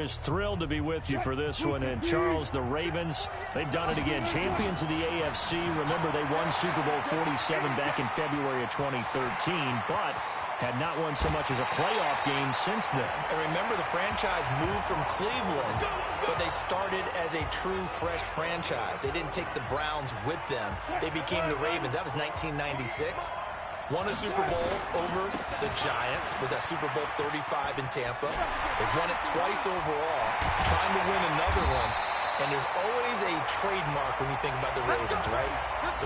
Is thrilled to be with you for this one. And Charles, the Ravens, they've done it again. Champions of the AFC. Remember, they won Super Bowl 47 back in February of 2013, but had not won so much as a playoff game since then. And remember, the franchise moved from Cleveland, but they started as a true fresh franchise. They didn't take the Browns with them. They became the Ravens. That was 1996. Won a Super Bowl over the Giants. Was that Super Bowl 35 in Tampa. They've won it twice overall, trying to win another one. And there's always a trademark when you think about the Ravens, right?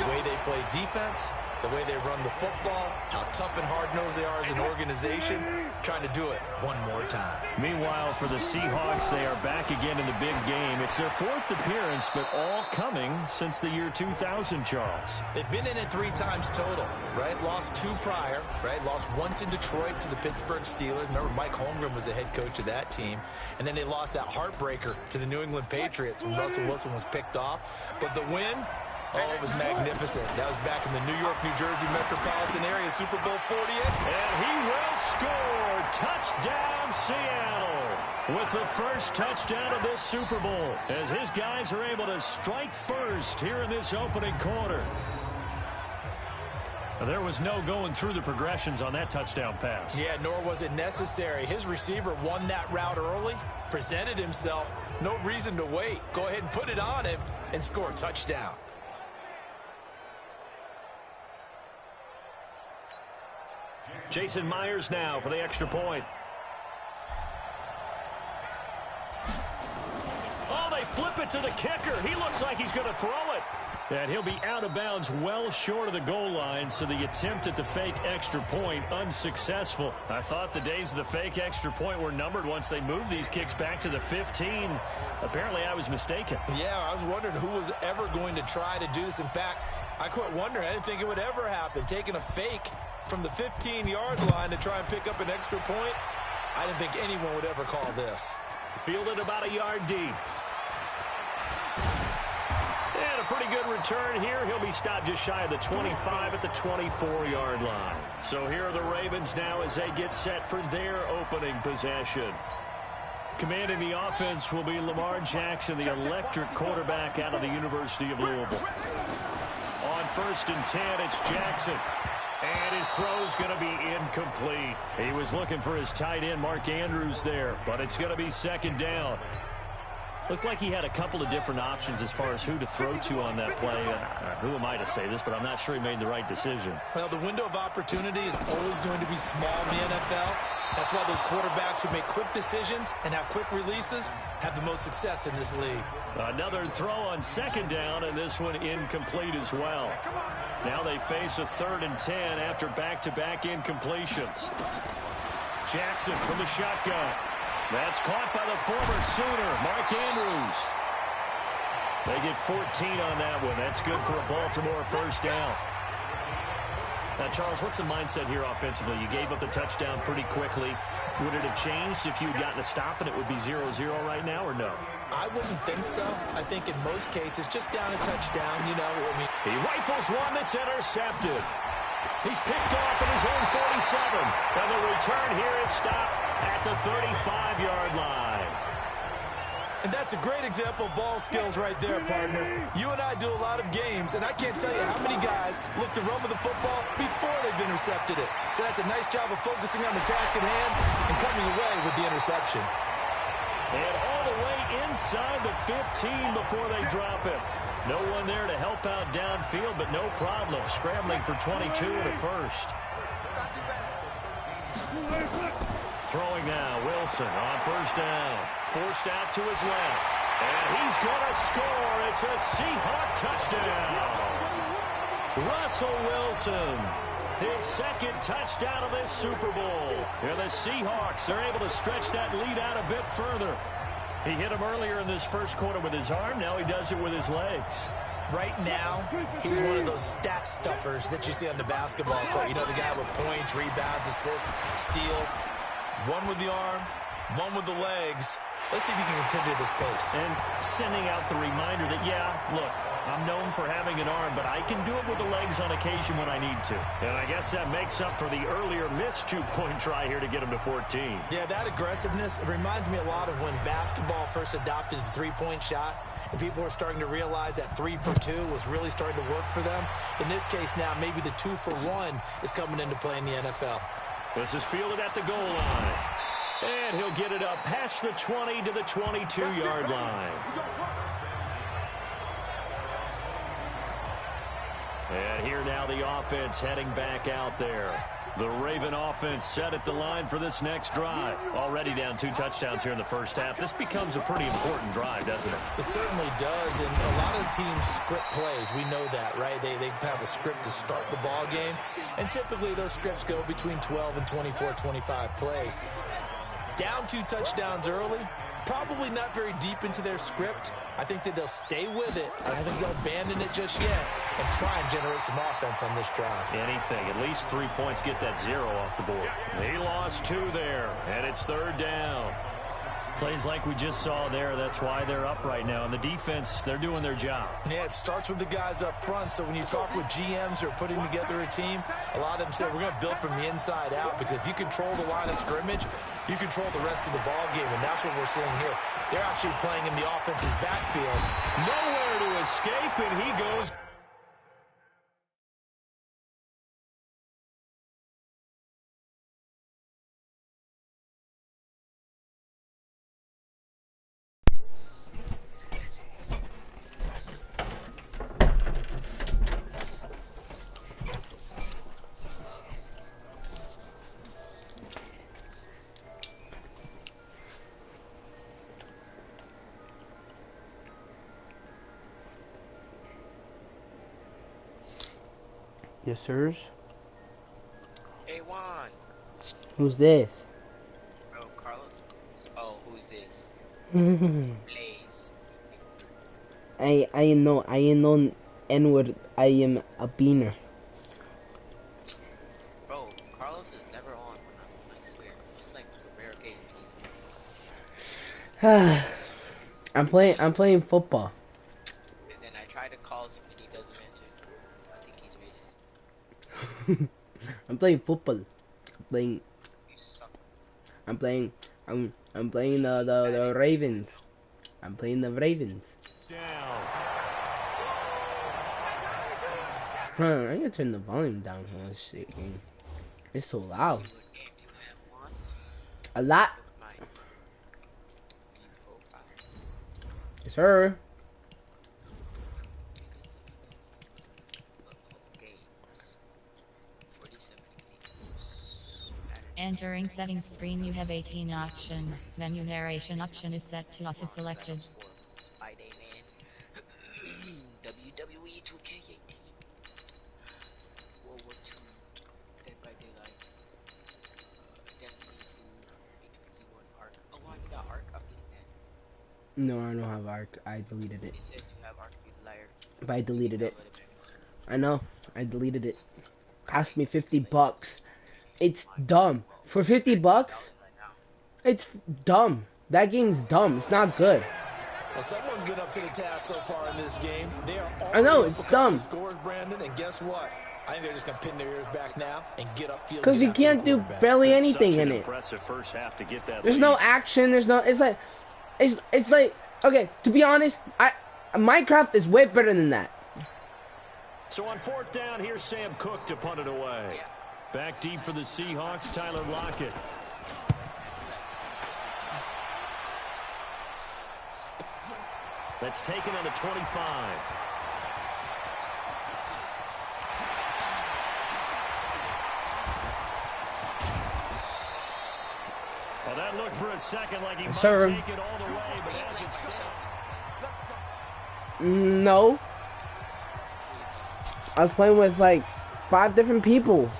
The way they play defense, the way they run the football, how tough and hard-nosed they are as an organization, trying to do it one more time. Meanwhile, for the Seahawks, they are back again in the big game. It's their fourth appearance, but all coming since the year 2000, Charles. They've been in it 3 times total, right? Lost 2 prior, right? Lost once in Detroit to the Pittsburgh Steelers. Remember, Mike Holmgren was the head coach of that team. And then they lost that heartbreaker to the New England Patriots when Russell Wilson was picked off. But the win, oh, it was magnificent. That was back in the New York, New Jersey metropolitan area, Super Bowl 48. And he will score. Touchdown, Seattle, with the first touchdown of this Super Bowl, as his guys are able to strike first here in this opening quarter. There was no going through the progressions on that touchdown pass. Yeah, nor was it necessary. His receiver won that route early, presented himself. No reason to wait. Go ahead and put it on him and score a touchdown. Jason Myers now for the extra point. Oh, they flip it to the kicker. He looks like he's going to throw it. And he'll be out of bounds well short of the goal line, so the attempt at the fake extra point unsuccessful. I thought the days of the fake extra point were numbered once they moved these kicks back to the 15. Apparently, I was mistaken. Yeah, I was wondering who was ever going to try to do this. In fact, I quit wondering. I didn't think it would ever happen. Taking a fake from the 15-yard line to try and pick up an extra point, I didn't think anyone would ever call this. Fielded about a yard deep. And a pretty good return here. He'll be stopped just shy of the 25 at the 24-yard line. So here are the Ravens now as they get set for their opening possession. Commanding the offense will be Lamar Jackson, the electric quarterback out of the University of Louisville. On 1st and 10, it's Jackson. And his throw's going to be incomplete. He was looking for his tight end, Mark Andrews, there, but it's going to be 2nd down. Looked like he had a couple of different options as far as who to throw to on that play. Who am I to say this, but I'm not sure he made the right decision. Well, the window of opportunity is always going to be small in the NFL. That's why those quarterbacks who make quick decisions and have quick releases have the most success in this league. Another throw on 2nd down, and this one incomplete as well. Now they face a 3rd and 10 after back-to-back incompletions. Jackson from the shotgun. That's caught by the former Sooner, Mark Andrews. They get 14 on that one. That's good for a Baltimore 1st down. Now, Charles, what's the mindset here offensively? You gave up the touchdown pretty quickly. Would it have changed if you had gotten a stop and it would be 0-0 right now, or no? I wouldn't think so. I think in most cases, just down a touchdown, you know. I mean, he rifles one that's intercepted. He's picked off at his own 47. And the return here is stopped at the 35-yard line. And that's a great example of ball skills right there, partner. You and I do a lot of games, and I can't tell you how many guys look to run with the football before they've intercepted it. So that's a nice job of focusing on the task at hand and coming away with the interception. And all the way inside the 15 before they drop it. No one there to help out downfield, but no problem. Scrambling for 22 and a first. Throwing now, Wilson on 1st down. Forced out to his left. And he's going to score. It's a Seahawk touchdown. Russell Wilson, his 2nd touchdown of this Super Bowl. And the Seahawks are able to stretch that lead out a bit further. He hit him earlier in this 1st quarter with his arm. Now he does it with his legs. Right now, he's one of those stat stuffers that you see on the basketball court. You know, the guy with points, rebounds, assists, steals. One with the arm, one with the legs. Let's see if he can continue this pace. And sending out the reminder that, yeah, look, I'm known for having an arm, but I can do it with the legs on occasion when I need to. And I guess that makes up for the earlier missed two-point try here to get him to 14. Yeah, that aggressiveness, it reminds me a lot of when basketball first adopted the three-point shot, and people were starting to realize that 3 for 2 was really starting to work for them. In this case now, maybe the 2 for 1 is coming into play in the NFL. This is fielded at the goal line. And he'll get it up past the 20 to the 22-yard line. And here now the offense heading back out there. The Raven offense set at the line for this next drive. Already down 2 touchdowns here in the first half. This becomes a pretty important drive, doesn't it? It certainly does, and a lot of the teams script plays. We know that, right? They have a script to start the ball game, and typically those scripts go between 12 and 24, 25 plays. Down 2 touchdowns early, probably not very deep into their script. I think that they'll stay with it. I don't think they'll abandon it just yet and try and generate some offense on this drive. Anything. At least 3 points, get that 0 off the board. He lost 2 there, and it's 3rd down. Plays like we just saw there, that's why they're up right now. And the defense, they're doing their job. Yeah, it starts with the guys up front. So when you talk with GMs who are putting together a team, a lot of them say we're going to build from the inside out, because if you control the line of scrimmage, you control the rest of the ball game, and that's what we're seeing here. They're actually playing in the offense's backfield. Nowhere to escape, and he goes. Yes, sirs. Hey, Juan. Who's this? Oh, Carlos. Oh, who's this? Blaze. I am no N-word. I am a beaner. Bro, Carlos is never on when I swear. It's like a rare occasion. I'm playing football. And then I try to call him and he doesn't answer. I think he's racist. I'm playing football. You suck. I'm playing the Ravens. I'm playing the Ravens. Down. Huh, I gotta turn the volume down here. This shit, game. It's so loud. See what games you have, Juan? A lot. My profile. Yes, sir. Games. 47 games. Entering settings screen, you have 18 options. Menu narration option is set to office selected. Spider-Man. WWE 2K18. World War II. Dead by Daylight. Destiny 2. H1Z1 Arc. Oh, I got Arc. I'm getting that. No, I don't have Arc. I deleted it. It says you have Arc, you liar. But I deleted it. Download manually. I know. I deleted it. Cost me $50. It's dumb. For $50? Right now. It's dumb. That game's dumb. It's not good. Well, someone's been up to the task so far in this game. They are I know, already it's up a couple dumb. of scores, Brandon, and guess what? I think they're just going to pin their ears back now and get upfield. Because you can't do barely It's anything such an in it. impressive first half to get that There's lead. no action. There's no. It's like. Okay, to be honest, Minecraft is way better than that. So on 4th down, here's Sam Cook to punt it away. Back deep for the Seahawks, Tyler Lockett. That's taken on the 25. Well, that looked for a second like he might Sir. take it all the way, but as it stands, No. I was playing with like 5 different people.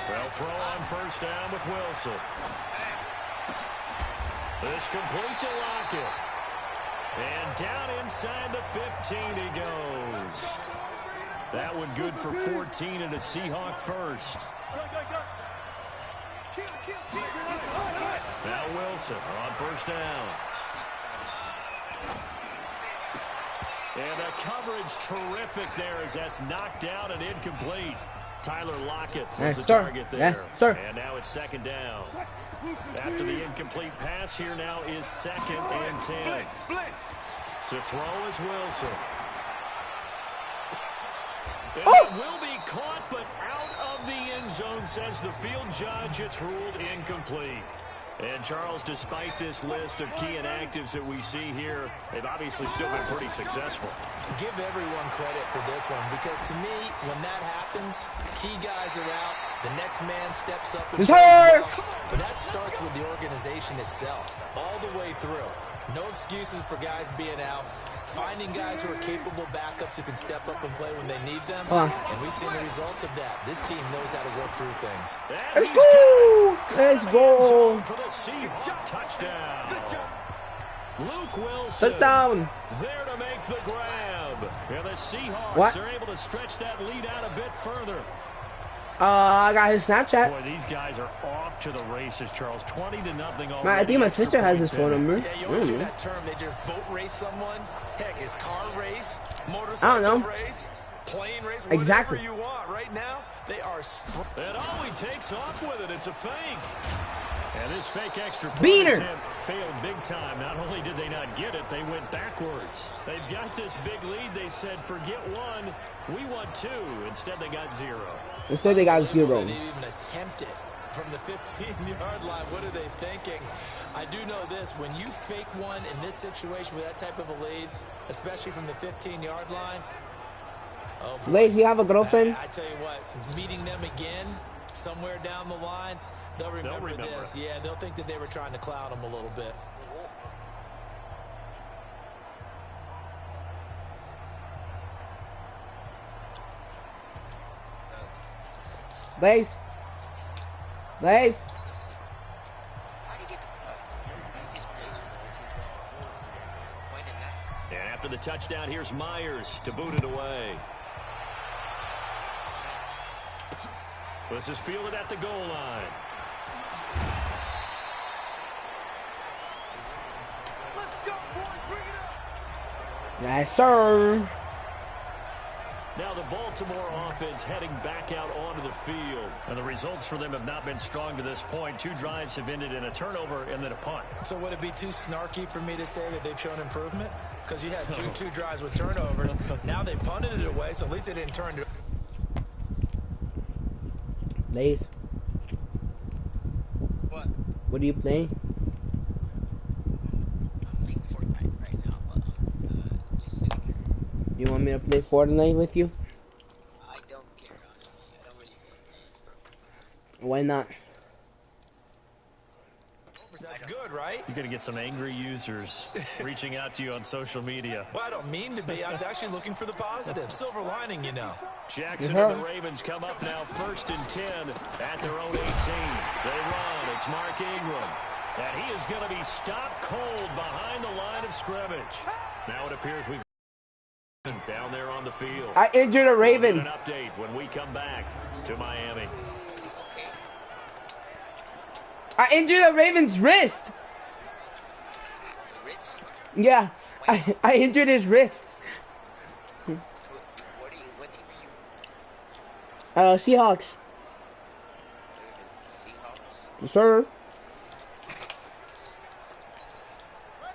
They'll throw on 1st down with Wilson. This complete to Lockett. And down inside the 15 he goes. That one good for 14 and a Seahawk first. Now Wilson on first down. And the coverage terrific there as that's knocked down and incomplete. Tyler Lockett was the target there. Yes, sir. And now it's second down. After the incomplete pass, here now is 2nd and 10. To throw is Wilson. And it will be caught, but out of the end zone, says the field judge. It's ruled incomplete. And, Charles, despite this list of key inactives that we see here, they've obviously still been pretty successful. Give everyone credit for this one, because to me, when that happens, key guys are out, the next man steps up and plays well. But that starts with the organization itself, all the way through. No excuses for guys being out. Finding guys who are capable backups who can step up and play when they need them. And we've seen the results of that. This team knows how to work through things. Let's go! Let's go! For the Seahawks touchdown. Luke Wilson Touchdown! there to make the grab. And the Seahawks are able to stretch that lead out a bit further. I got his Snapchat. Boy, these guys are off to the races, Charles. 20-0 already. I think my sister has his phone number. Yeah, you always hear that term. They just boat race someone. Heck, it's car race, motorcycle I don't know. race, plane race, Exactly. whatever you want. Right now, they are. And oh, he takes off with it. It's a fake. And this fake extra point Beaner. attempt failed big time. Not only did they not get it, they went backwards. They've got this big lead. They said, forget one. We want 2. Instead, they got 0. Instead, they got 0. They didn't even attempt it from the 15-yard line. What are they thinking? I do know this. When you fake one in this situation with that type of a lead, especially from the 15-yard line, oh boy. Lace, you have a girlfriend? I tell you what, meeting them again somewhere down the line, they'll remember this. Yeah, they'll think that they were trying to clown them a little bit. Lace. Lace. How do you get the his place point in that? And after the touchdown, here's Myers to boot it away. This is fielded at the goal line. Yes, sir. Now the Baltimore offense heading back out onto the field. And the results for them have not been strong to this point. 2 drives have ended in a turnover and then a punt. So would it be too snarky for me to say that they've shown improvement? Because you had two drives with turnovers. Now they punted it away, so at least they didn't turn it. Lace. What? What are you playing? I'm playing Fortnite right now, but I'm just sitting here. You want me to play Fortnite with you? I don't care, honestly. I don't really play. Why not? That's good, right? You're going to get some angry users reaching out to you on social media. Well, I don't mean to be. I was actually looking for the positive. Silver lining, you know. Jackson and the Ravens come up now 1st and 10 at their own 18. They run. It's Mark Ingram. And he is going to be stopped cold behind the line of scrimmage. Now it appears we've down there on the field. I injured a Raven. An update when we come back to Miami. Okay. I injured a Raven's wrist. Wrist? Yeah, I injured his wrist. What team are you? Seahawks. Seahawks? Sir.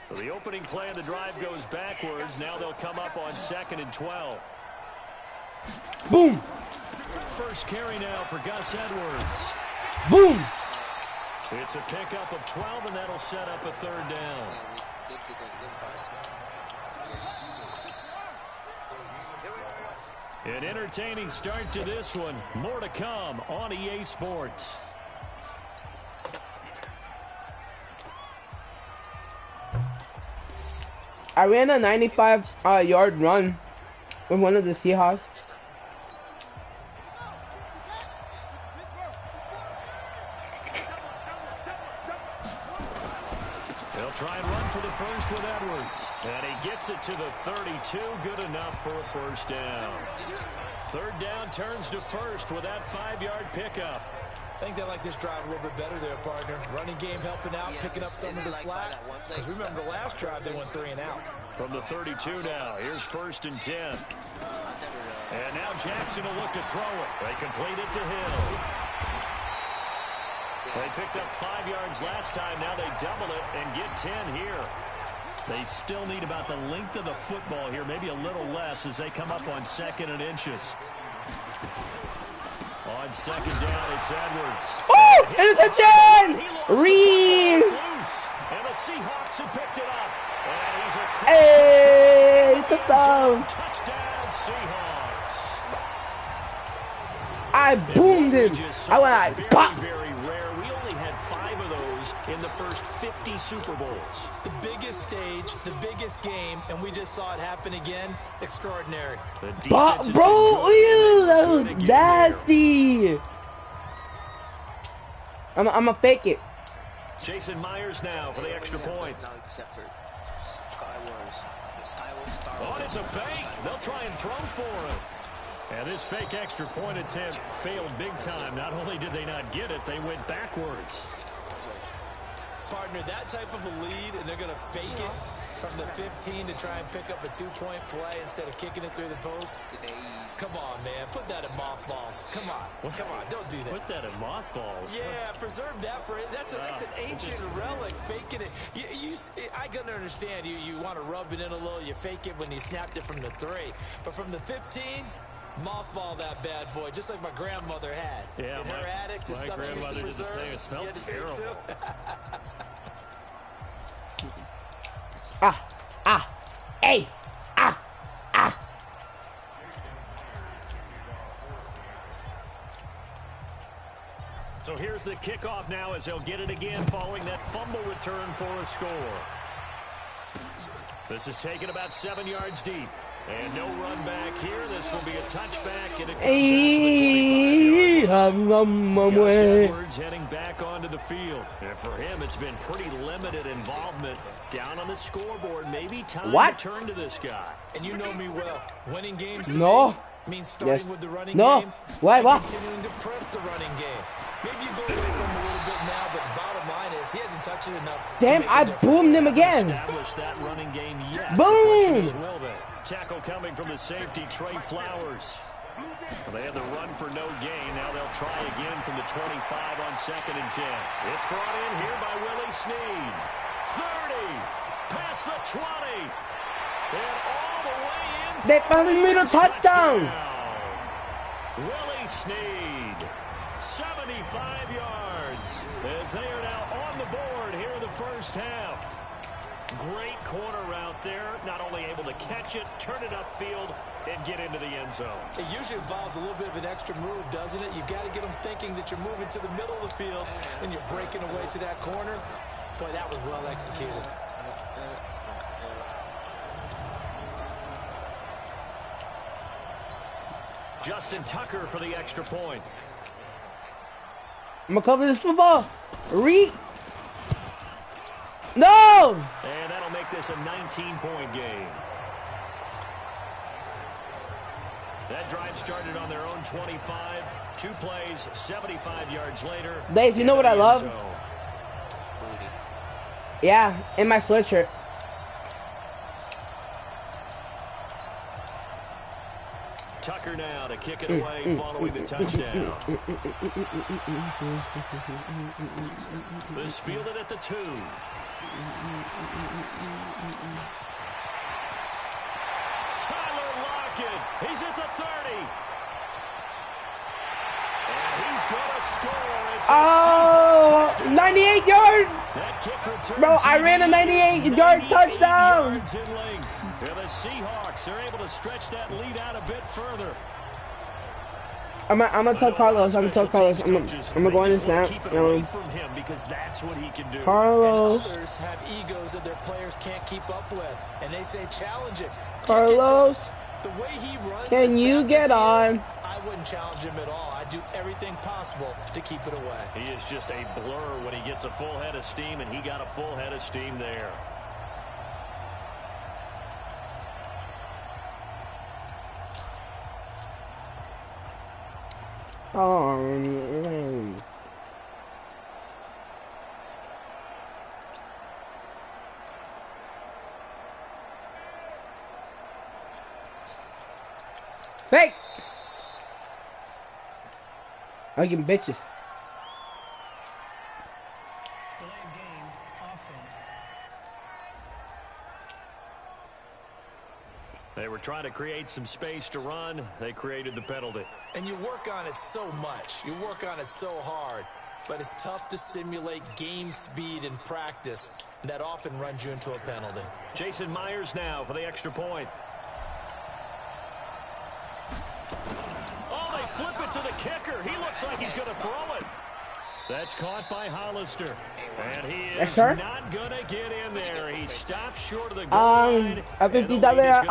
So the opening play of the drive goes backwards. Now they'll come up on 2nd and 12. Boom. First carry now for Gus Edwards. Boom. It's a pickup of 12, and that'll set up a 3rd down. An entertaining start to this one. More to come on EA Sports. I ran a 95-yard run with one of the Seahawks. They'll try and run for the first with Edwards. And he gets it to the 32. Good enough for a 1st down. 3rd down turns to 1st with that 5-yard pickup. I think they like this drive a little bit better there, partner. Running game helping out, picking up some of the slack. Because remember, the last drive, they went 3 and out. From the 32 now, here's 1st and 10. And now Jackson will look to throw it. They complete it to Hill. They picked up 5 yards last time. Now they double it and get 10 here. They still need about the length of the football here, maybe a little less as they come up on 2nd and inches. On 2nd down, it's Edwards. Oh, interception! Reed! And the Seahawks have picked it up. And he's across Hey, the touchdown! Touchdown, Seahawks. I boomed him. I went like, pop. Very rare. We only had 5 of those in the first 50 Super Bowls. The biggest stage, the biggest game, and we just saw it happen again. Extraordinary. The defense has been Bro, good. ew, that was Good again nasty. I'm gonna fake it. Jason Myers now for the extra point. No, except for Skywars. Oh, it's a fake. They'll try and throw for it. And this fake extra point attempt failed big time. Not only did they not get it, they went backwards. Partner, that type of a lead, and they're going to fake it from the 15 to try and pick up a 2-point play instead of kicking it through the post. Come on, man. Put that in mothballs. Come on. Come on. Don't do that. Put that in mothballs. Yeah, preserve that for it. That's an ancient relic. Faking it. I can understand. You want to rub it in a little. You fake it when you snapped it from the 3. But from the 15, mothball that bad boy, just like my grandmother had. Yeah, in her attic, the stuff she used to did the preserve. same. It smelled terrible. Hey, So here's the kickoff now as they'll get it again following that fumble return for a score. This is taken about 7 yards deep. And no run back here. This will be a touchback, and it comes hey, out to the 25-yard line. Gus way. Edwards heading back onto the field. And for him, it's been pretty limited involvement. Down on the scoreboard, maybe time What? to turn to this guy. And you know me well. Winning games to No. me means starting Yes. with the running No. game Why? and What? continuing to press the running game. Maybe you go away from him a little bit now, but bottom line is he hasn't touched it enough. to Damn, make a I difference. boomed him again. Established that running game yet. Boom! The question is, will they? Tackle coming from the safety, Trey Flowers. Well, they had the run for no gain. Now they'll try again from the 25 on 2nd and 10. It's brought in here by Willie Snead. 30, past the 20, and all the way in. They finally made a touchdown. Willie Snead, 75 yards, as they are now on the board here in the first half. Great corner route there. Not only able to catch it, turn it upfield, and get into the end zone. It usually involves a little bit of an extra move, doesn't it? You've got to get them thinking that you're moving to the middle of the field and you're breaking away to that corner. Boy, that was well executed. Justin Tucker for the extra point. I'm gonna cover this football. No! And that'll make this a 19-point game. That drive started on their own 25. 2 plays, 75 yards later. Days, you know what I love? Zone. Yeah, in my sweatshirt. Tucker now to kick it away following the touchdown. This fielded at the 2. Tyler Lockett, he's at the 30. And he's going to score. It's a Oh, 98 yards. That kick return Bro, I to ran a the 98-yard 98 touchdown. yards in length. And the Seahawks are able to stretch that lead out a bit further. I'm gonna tell Carlos. I'm gonna tell Carlos. I'm gonna go on his snap. Keep it away from him because that's what he can do. Carlos. And others have egos that their players can't keep up with. And they say challenge it. Carlos. The way he runs, Can as you fast get as he on? is, I wouldn't challenge him at all. I'd do everything possible to keep it away. He is just a blur when he gets a full head of steam, and he got a full head of steam there. Oh, man. Fake! I'm getting bitches. Delayed game, offense. They were trying to create some space to run. They created the penalty. And you work on it so much. You work on it so hard. But it's tough to simulate game speed in practice. That often runs you into a penalty. Jason Myers now for the extra point. Oh, they flip it to the kicker. He looks like he's going to throw it. That's caught by Hollister. And he is not going to get in there. He stops short of the goal line. A $50,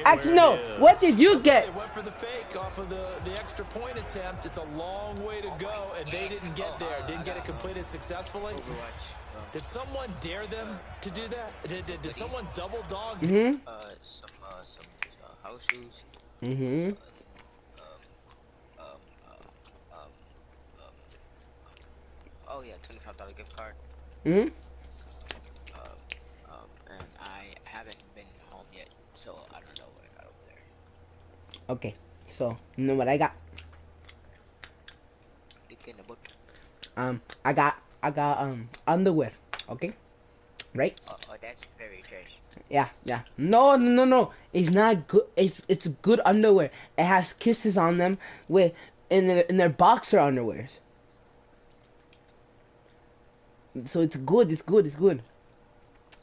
actually, no. What did you get? They went for the fake off of the extra point attempt. It's a long way to go, and they didn't get there. Didn't get it completed successfully. Did someone dare them to do that? Did someone double dog? Some house shoes. Oh yeah, $25 gift card. And I haven't been home yet, so I don't know what I got over there. Okay, so you know what I got? I got underwear. Okay, right? Oh, that's very trash. Yeah. No. It's not good. It's good underwear. It has kisses on them in their boxer underwears. So it's good. And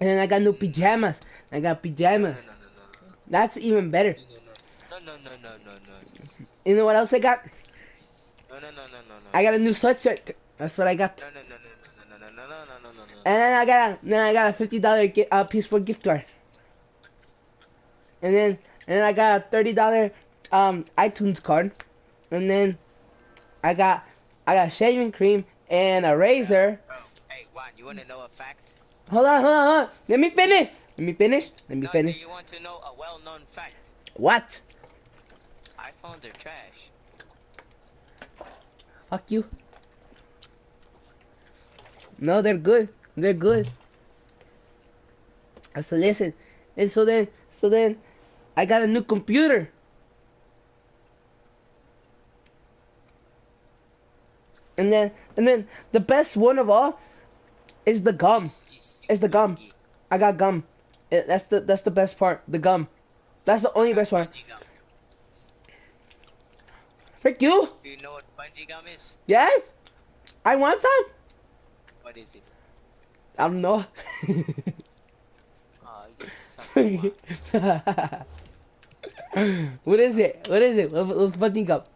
then I got new pajamas. No. That's even better. No. You know what else I got? No. I got a new sweatshirt. That's what I got. No. And then I got a $50 Peaceful gift card. And then I got a $30 iTunes card. And then I got shaving cream and a razor. Oh, hey, Juan, you want to know a fact? Hold on. Let me finish. Do you want to know a well-known fact? What? iPhones are trash. Fuck you. No, they're good. So listen. And so then I got a new computer. And then the best one of all is the gum. It's the gum. I got gum. That's the best part. The gum. That's the only best part. Frick you. Do you know what bungee gum is? Yes. I want some. What is it? I don't know. Oh, you suck. What is it? Let's fucking up.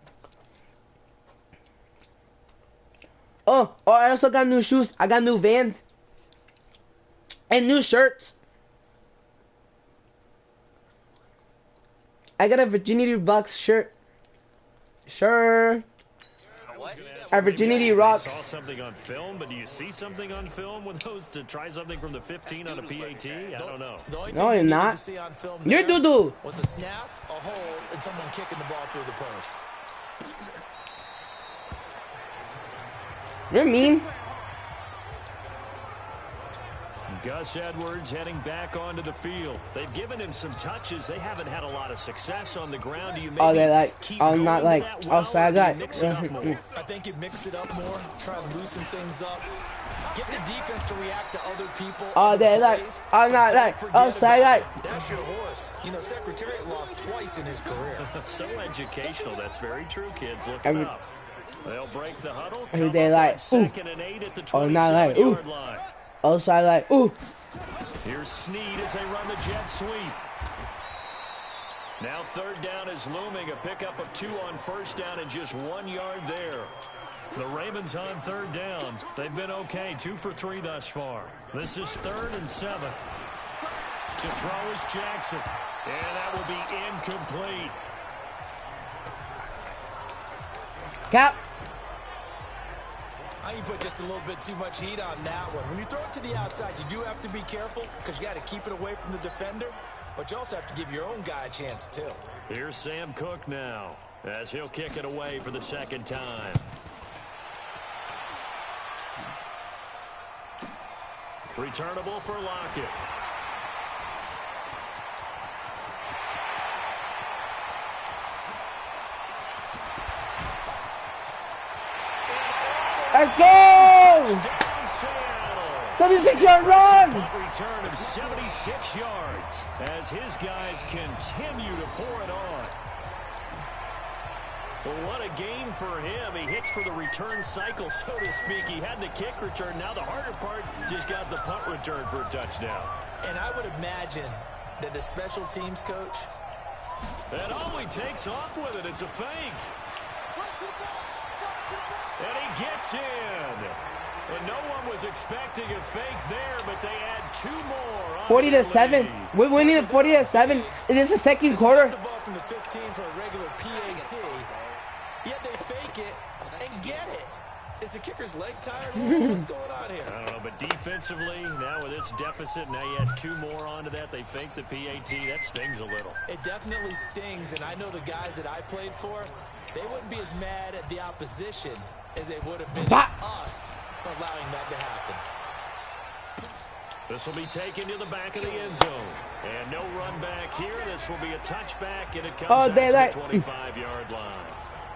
Oh, I also got new shoes. I got new Vans. And new shirts. I got a Virginity Rocks shirt. Sure. What? Our Virginity Rocks. I saw something on film, but do you see something on film with those to try something from the 15 on a PAT? I don't know. No, you're not. You're doo-doo. Was a snap, a hold, and someone kicking the ball through the post. You're mean. Gus Edwards heading back onto the field. They've given him some touches. They haven't had a lot of success on the ground. Do you maybe they're like, keep not going like that well, outside or do you guy. mix it up more? I think you mix it up more, try to loosen things up, get the defense to react to other people. They're like, not like outside guy. That's your horse. You know, Secretariat lost twice in his career. So educational. That's very true, kids. Look it up. They'll break the huddle. Every day like, second and 8 at the not like, 27-yard line. Outside like, ooh. Here's Snead as they run the jet sweep. Now third down is looming. A pickup of 2 on first down and just 1 yard there. The Ravens on third down. They've been okay. 2 for 3 thus far. This is 3rd and 7. To throw is Jackson. And that will be incomplete. Cap. I think you put just a little bit too much heat on that one. When you throw it to the outside, you do have to be careful because you got to keep it away from the defender. But you also have to give your own guy a chance, too. Here's Sam Cook now as he'll kick it away for the second time. Returnable for Lockett. Let's go! Touchdown, Seattle. 36-yard run! Punt return of 76 yards as his guys continue to pour it on. Well, what a game for him. He hits for the return cycle, so to speak. He had the kick return. Now the harder part, just got the punt return for a touchdown. And I would imagine that the special teams coach... And he takes off with it. It's a fake. And he gets in. And no one was expecting a fake there, but they add 2 more. 40-7. We're winning at 40-7. It is the second quarter. The ball from the 15 for a regular PAT. Yet they fake it and get it. Is the kicker's leg tired? What's going on here? I don't know, but defensively, now with this deficit, now you add 2 more onto that. They fake the PAT. That stings a little. It definitely stings, and I know the guys that I played for, they wouldn't be as mad at the opposition as they would have been at us for allowing that to happen. This will be taken to the back of the end zone. And no run back here. This will be a touchback, and it comes out to the 25-yard line.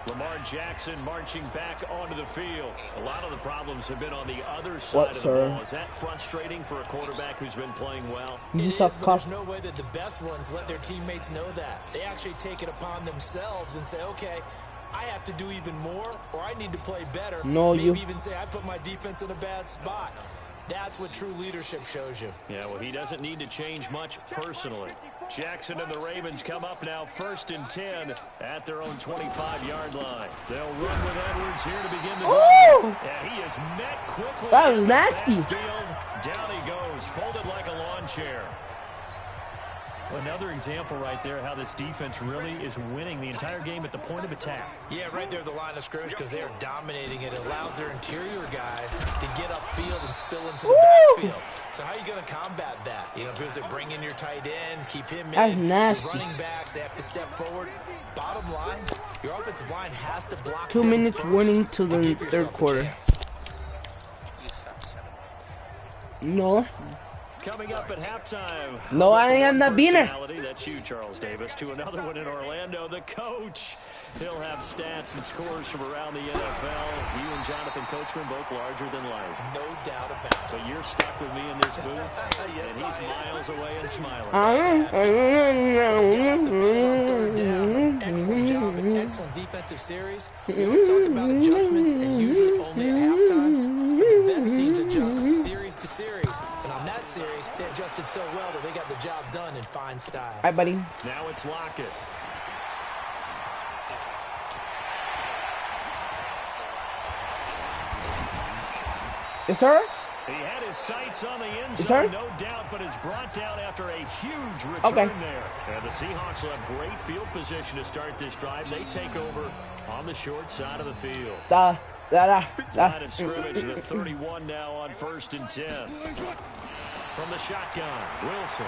Lamar Jackson marching back onto the field. A lot of the problems have been on the other side of the ball. Is that frustrating for a quarterback who's been playing well? You It is, but there's no way that the best ones let their teammates know that. They actually take it upon themselves and say, okay, I have to do even more, or I need to play better. Maybe even say, I put my defense in a bad spot. That's what true leadership shows you. Yeah, well, he doesn't need to change much personally. Jackson and the Ravens come up now 1st and 10 at their own 25-yard line. They'll run with Edwards here to begin the drive. Yeah, he is met quickly. That was nasty. Down he goes, folded like a lawn chair. Another example right there how this defense really is winning the entire game at the point of attack. Yeah, right there at the line of scrimmage because they're dominating it. It allows their interior guys to get upfield and spill into the backfield. So how are you going to combat that? You know, because they bring in your tight end, keep him in. Nasty. Running backs, they have to step forward. Bottom line, your offensive line has to block 2 minutes winning to the third quarter. No. Coming up at halftime. No, I am not beaner. That's you, Charles Davis. To another one in Orlando. The coach. He'll have stats and scores from around the NFL. You and Jonathan Coachman both larger than life. No doubt about it. But you're stuck with me in this booth, and he's miles away and smiling. Excellent job and excellent defensive series. We always talk about adjustments and usually only at halftime. But the best teams adjust series to series. And on that series, they adjusted so well that they got the job done in fine style. Hi, buddy. Now it's Lockett. Yes, sir? He had his sights on the end zone, no doubt, but is brought down after a huge return there. And the Seahawks will have great field position to start this drive. They take over on the short side of the field. Line of scrimmage, the 31 now on 1st and 10. From the shotgun, Wilson.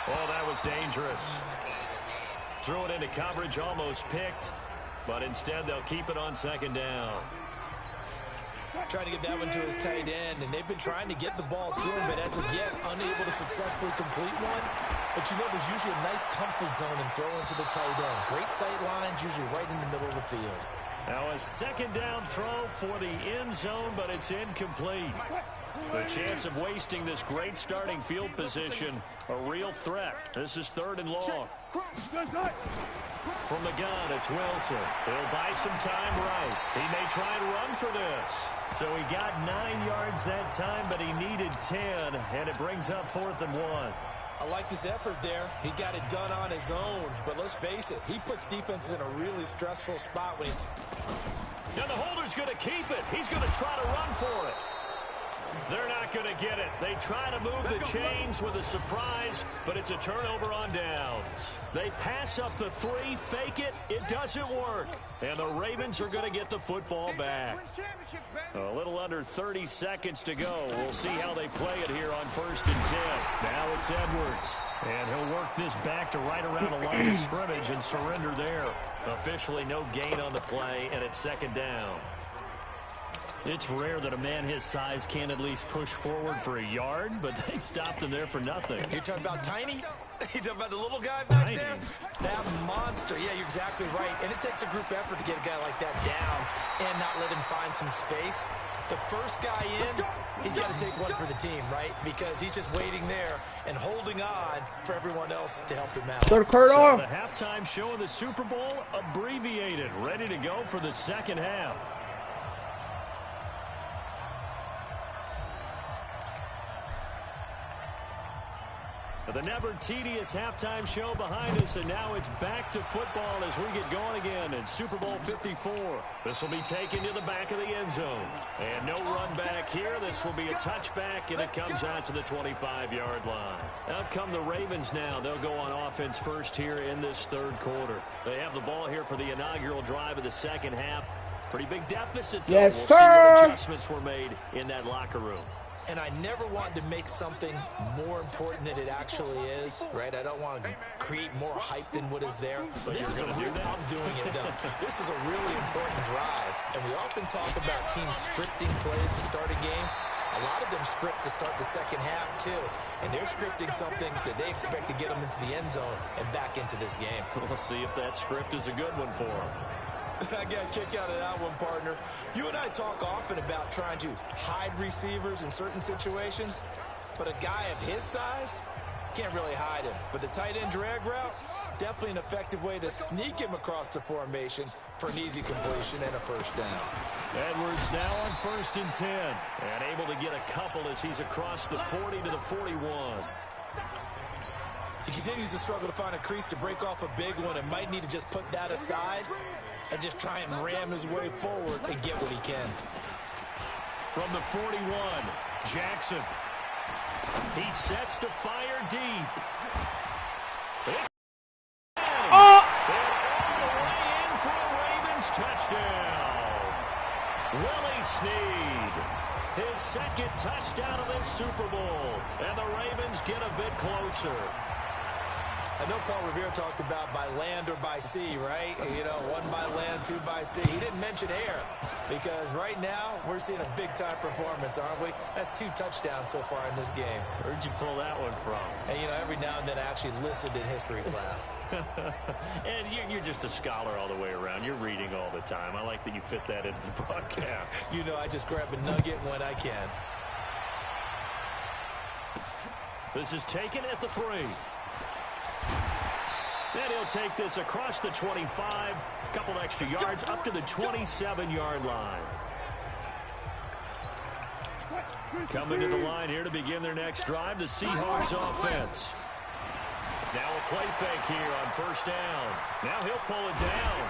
Oh, that was dangerous. Threw it into coverage, almost picked, but instead they'll keep it on 2nd down. Trying to get that one to his tight end, and they've been trying to get the ball to him, but as of yet, unable to successfully complete one. But you know, there's usually a nice comfort zone in throwing to the tight end. Great sight lines, usually right in the middle of the field. Now a 2nd down throw for the end zone, but it's incomplete. The chance of wasting this great starting field position, a real threat. This is 3rd and long. From the gun, it's Wilson. He'll buy some time right. He may try and run for this. So he got 9 yards that time, but he needed 10, and it brings up 4th and 1. I like this effort there. He got it done on his own. But let's face it, he puts defenses in a really stressful spot when he... Now the holder's going to keep it. He's going to try to run for it. They're not going to get it. They try to move the chains with a surprise, but it's a turnover on downs. They pass up the 3, fake it. It doesn't work. And the Ravens are going to get the football back. A little under 30 seconds to go. We'll see how they play it here on 1st and 10. Now it's Edwards. And he'll work this back to right around the line of scrimmage and surrender there. Officially no gain on the play, and it's 2nd down. It's rare that a man his size can't at least push forward for a yard, but they stopped him there for nothing. You're talking about tiny? You talking about the little guy back there? That monster. Yeah, you're exactly right. And it takes a group effort to get a guy like that down and not let him find some space. The first guy in, he's got to take one for the team, right? Because he's just waiting there and holding on for everyone else to help him out. So the halftime show of the Super Bowl abbreviated, ready to go for the second half. The never-tedious halftime show behind us, and now it's back to football as we get going again in Super Bowl 54. This will be taken to the back of the end zone. And no run back here. This will be a touchback, and it comes out to the 25-yard line. Out come the Ravens now. They'll go on offense first here in this third quarter. They have the ball here for the inaugural drive of the second half. Pretty big deficit, though. Yes, we'll sir. see what adjustments were made in that locker room. And I never want to make something more important than it actually is, right? I don't want to create more hype than what is there. But this is I'm doing it, though. This is a really important drive. And we often talk about teams scripting plays to start a game. A lot of them script to start the second half, too. And they're scripting something that they expect to get them into the end zone and back into this game. We'll see if that script is a good one for them. I got a kick out of that one, partner. You and I talk often about trying to hide receivers in certain situations, but a guy of his size can't really hide him. But the tight end drag route, definitely an effective way to sneak him across the formation for an easy completion and a first down. Edwards now on 1st and 10, and able to get a couple as he's across the 40 to the 41. He continues to struggle to find a crease to break off a big one and might need to just put that aside and just try and ram his way forward and get what he can. From the 41, Jackson. He sets to fire deep. And all the way in for a Ravens touchdown. Willie Snead. His second touchdown of this Super Bowl. And the Ravens get a bit closer. I know Paul Revere talked about by land or by sea, right? You know, one by land, two by sea. He didn't mention air because right now we're seeing a big-time performance, aren't we? That's 2 touchdowns so far in this game. Where'd you pull that one from? And, you know, every now and then I actually listened in history class. And you're just a scholar all the way around. You're reading all the time. I like that you fit that into the broadcast. You know, I just grab a nugget when I can. This is taken at the 3. And he'll take this across the 25, a couple extra yards up to the 27-yard line. Coming to the line here to begin their next drive, the Seahawks offense. Now a play fake here on 1st down. Now he'll pull it down.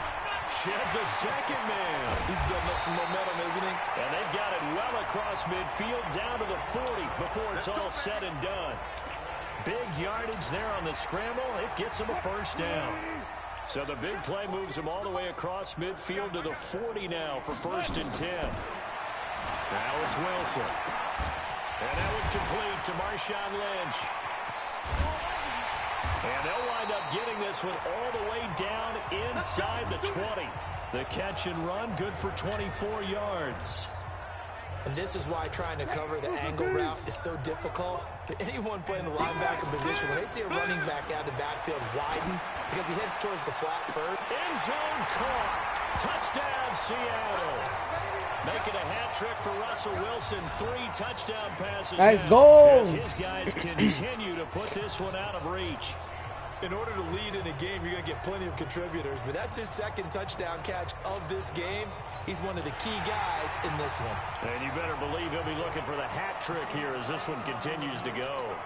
Sheds a second man. He's building up some momentum, isn't he? And they've got it well across midfield down to the 40 before it's all said and done. Big yardage there on the scramble. It gets him a 1st down. So the big play moves him all the way across midfield to the 40 now for 1st and 10. Now it's Wilson. And that one complete to Marshawn Lynch. And they'll wind up getting this one all the way down inside the 20. The catch and run, good for 24 yards. And this is why trying to cover the angle route is so difficult. Anyone playing the linebacker position, when they see a running back out of the backfield widen because he heads towards the flat first. End zone caught. Touchdown, Seattle. Making a hat trick for Russell Wilson. 3 touchdown passes Let's now go. as his guys continue to put this one out of reach. In order to lead in a game, you're going to get plenty of contributors, but that's his 2nd touchdown catch of this game. He's one of the key guys in this one. And you better believe he'll be looking for the hat trick here as this one continues to go.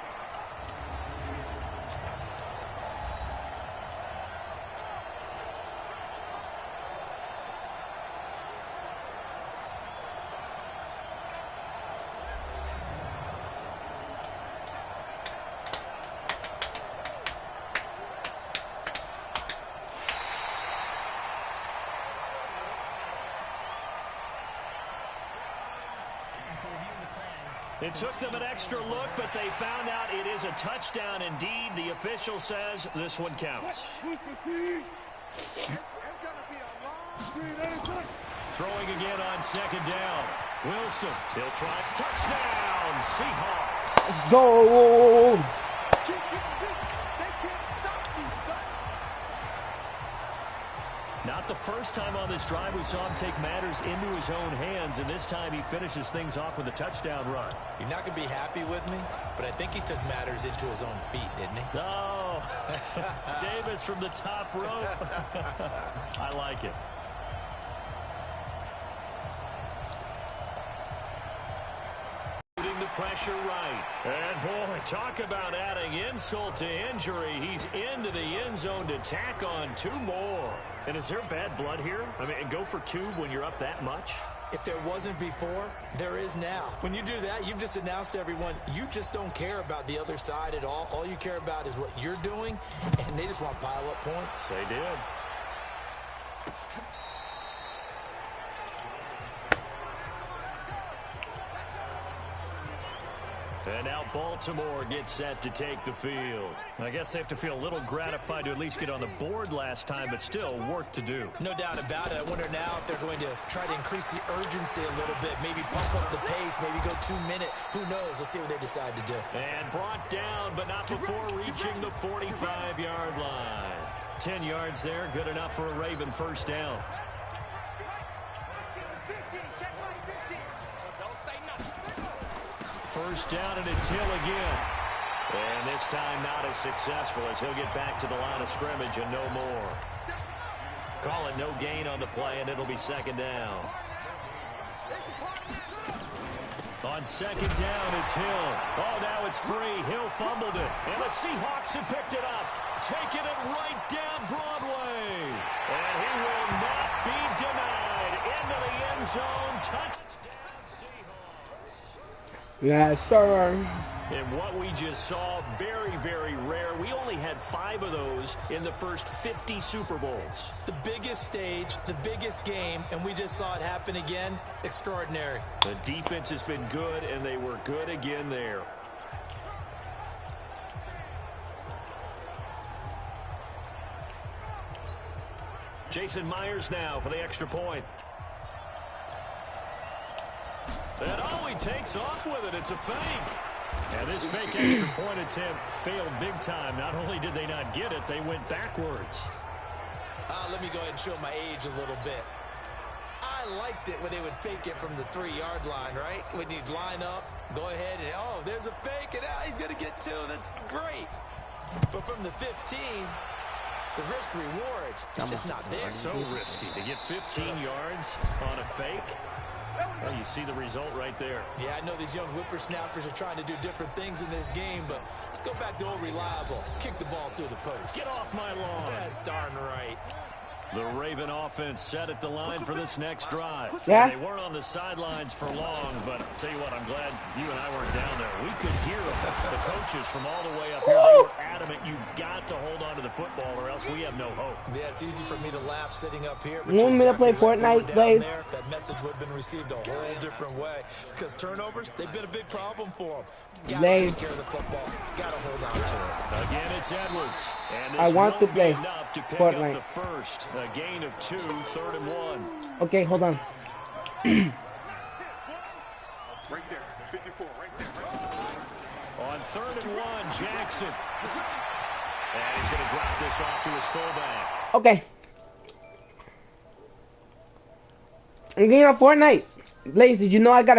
It took them an extra look, but they found out it is a touchdown indeed. The official says this one counts. Throwing again on 2nd down. Wilson, he'll try touchdown, Seahawks. Let's go. Not the first time on this drive we saw him take matters into his own hands, and this time he finishes things off with a touchdown run. You're not going to be happy with me, but I think he took matters into his own feet, didn't he? Oh, Davis from the top rope. I like it. The pressure right. And boy, talk about adding insult to injury. He's into the end zone to tack on 2 more. And is there bad blood here? I mean, go for 2 when you're up that much? If there wasn't before, there is now. When you do that, you've just announced to everyone, you just don't care about the other side at all. All you care about is what you're doing, and they just want pile-up points. They did. And now Baltimore gets set to take the field. I guess they have to feel a little gratified to at least get on the board last time, but still work to do. No doubt about it. I wonder now if they're going to try to increase the urgency a little bit, maybe pump up the pace, maybe go 2-minute. Who knows? Let's see what they decide to do. And brought down, but not before reaching the 45-yard line. 10 yards there, good enough for a Raven first down. First down, and it's Hill again. And this time not as successful as he'll get back to the line of scrimmage and no more. Call it no gain on the play, and it'll be second down. On second down, it's Hill. Oh, now it's free. Hill fumbled it. And the Seahawks have picked it up. Taking it right down Broadway. And he will not be denied. Into the end zone. Touchdown Seahawks. Yes, sir. And what we just saw, very, very rare. We only had 5 of those in the first 50 Super Bowls. The biggest stage, the biggest game, and we just saw it happen again. Extraordinary. The defense has been good, and they were good again there. Jason Myers now for the extra point. And oh, he takes off with it. It's a fake. And this fake extra point attempt failed big time. Not only did they not get it, they went backwards. Let me go ahead and show my age a little bit. I liked it when they would fake it from the 3-yard line, right? When you'd line up, go ahead and, oh, there's a fake, and he's going to get 2. That's great. But from the 15, the risk-reward is just not there. So risky to get 15 yards on a fake. Well, you see the result right there. Yeah, I know these young whippersnappers are trying to do different things in this game, but let's go back to old reliable. Kick the ball through the post. Get off my lawn. That's darn right. The Raven offense set at the line for this next drive. Yeah. They weren't on the sidelines for long, but I'll tell you what, I'm glad you and I weren't down there. We could hear the coaches from all the way up here. They were adamant, you've got to hold on to the football or else we have no hope. Yeah, it's easy for me to laugh sitting up here. But You want me to play Fortnite, Blaze? That message would have been received a whole different way. Because turnovers, they've been a big problem for them. Got to take care of the football. Got to hold on to it. Again, it's Edwards. And this I want to won't play be enough to pick Fortnite. up the first. A gain of 2, 3rd and 1. Okay, hold on. Right there, 54, right there. On 3rd and 1, Jackson. And he's going to drop this off to his fullback. Okay. I'm getting on Fortnite. Blaze, did you know I got a